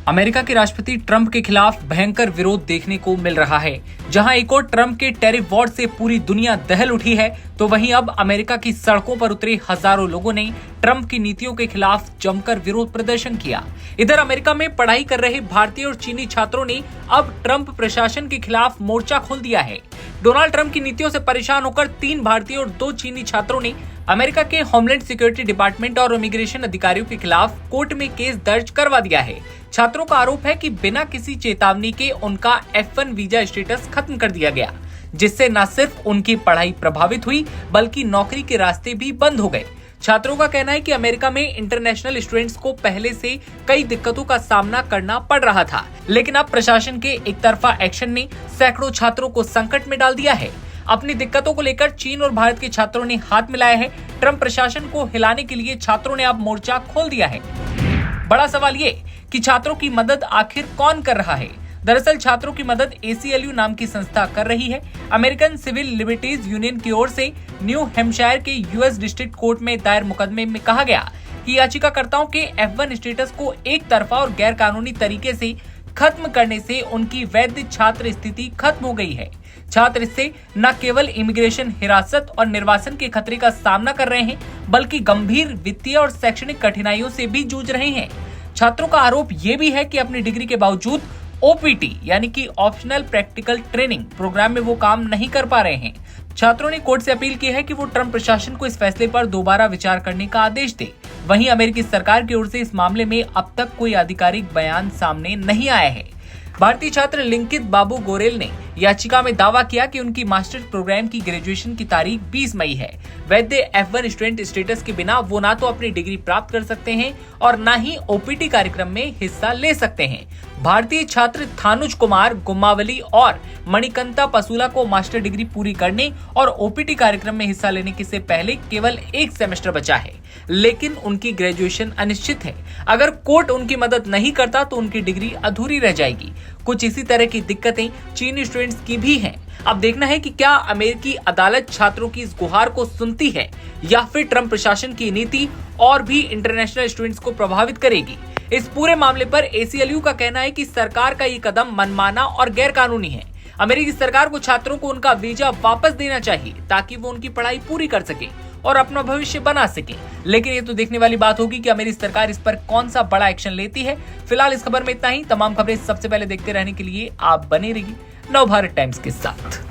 America के राष्ट्रपति Trump के खिलाफ भयंकर विरोध देखने को मिल रहा है। जहां एक और ट्रंप के टैरिफ वॉर से पूरी दुनिया दहल उठी है, तो वहीं अब अमेरिका की सड़कों पर उतरे हजारों लोगों ने ट्रंप की नीतियों के खिलाफ जमकर विरोध प्रदर्शन किया। इधर अमेरिका में पढ़ाई कर रहे भारतीय और चीनी छात्रों ने अब ट्रंप प्रशासन के खिलाफ मोर्चा खोल दिया है। डोनाल्ड ट्रंप की नीतियों से परेशान होकर 3 भारतीय और 2 चीनी छात्रों ने अमेरिका के होमलैंड सिक्योरिटी डिपार्टमेंट और इमिग्रेशन अधिकारियों के खिलाफ कोर्ट में केस दर्ज करवा दिया है। छात्रों का आरोप है कि बिना किसी चेतावनी के उनका F1 वीजा स्टेटस खत्म कर दिया गया, जिससे न सिर्फ उनकी पढ़ाई प्रभावित हुई बल्कि नौकरी के रास्ते भी बंद हो गए। छात्रों का कहना है कि अमेरिका में इंटरनेशनल स्टूडेंट्स को पहले से कई दिक्कतों का सामना करना पड़ रहा था, लेकिन अब प्रशासन के एक तरफा एक्शन ने सैकड़ों छात्रों को संकट में डाल दिया है। अपनी दिक्कतों को लेकर चीन और भारत के छात्रों ने हाथ मिलाया है। ट्रंप प्रशासन को हिलाने के लिए छात्रों ने अब मोर्चा खोल दिया है। बड़ा सवाल ये कि छात्रों की मदद आखिर कौन कर रहा है। दरअसल छात्रों की मदद ACLU नाम की संस्था कर रही है। अमेरिकन सिविल लिबर्टीज यूनियन की ओर से न्यू हैम्पशायर के US डिस्ट्रिक्ट कोर्ट में दायर मुकदमे में कहा गया कि याचिकाकर्ताओं के F1 स्टेटस को एक तरफा और गैर कानूनी तरीके से खत्म करने से उनकी वैध छात्र स्थिति खत्म हो गई है। छात्र इससे न केवल इमिग्रेशन हिरासत और निर्वासन के खतरे का सामना कर रहे हैं, बल्कि गंभीर वित्तीय और शैक्षणिक कठिनाइयों से भी जूझ रहे हैं। छात्रों का आरोप ये भी है कि अपनी डिग्री के बावजूद OPT यानी कि ऑप्शनल प्रैक्टिकल ट्रेनिंग प्रोग्राम में वो काम नहीं कर पा रहे हैं। छात्रों ने कोर्ट से अपील की है कि वो ट्रंप प्रशासन को इस फैसले पर दोबारा विचार करने का आदेश दे। वहीं अमेरिकी सरकार की ओर से इस मामले में अब तक कोई आधिकारिक बयान सामने नहीं आया है। भारतीय छात्र लिंकित बाबू गोरेल ने याचिका में दावा किया कि उनकी मास्टर्स प्रोग्राम की ग्रेजुएशन की तारीख 20 मई है। वैध F1 स्टूडेंट स्टेटस के बिना वो ना तो अपनी डिग्री प्राप्त कर सकते हैं और न ही OPT कार्यक्रम में हिस्सा ले सकते हैं। भारतीय छात्र थानुज कुमार गुम्मावली और मणिकंता पसूला को मास्टर डिग्री पूरी करने और OPT कार्यक्रम में हिस्सा लेने के से पहले केवल 1 सेमेस्टर बचा है, लेकिन उनकी ग्रेजुएशन अनिश्चित है। अगर कोर्ट उनकी मदद नहीं करता तो उनकी डिग्री अधूरी रह जाएगी। कुछ इसी तरह की दिक्कतें चीनी स्टूडेंट्स की भी हैं। अब देखना है कि क्या अमेरिकी अदालत छात्रों की इस गुहार को सुनती है या फिर ट्रंप प्रशासन की नीति और भी इंटरनेशनल स्टूडेंट्स को प्रभावित करेगी। इस पूरे मामले पर ACLU का कहना है कि सरकार का ये कदम मनमाना और गैर कानूनी है। अमेरिकी सरकार को छात्रों को उनका वीजा वापस देना चाहिए ताकि वो उनकी पढ़ाई पूरी कर सके और अपना भविष्य बना सके। लेकिन ये तो देखने वाली बात होगी कि अमेरिकी सरकार इस पर कौन सा बड़ा एक्शन लेती है। फिलहाल इस खबर में इतना ही। तमाम खबरें सबसे पहले देखते रहने के लिए आप बने रहिए नवभारत टाइम्स के साथ।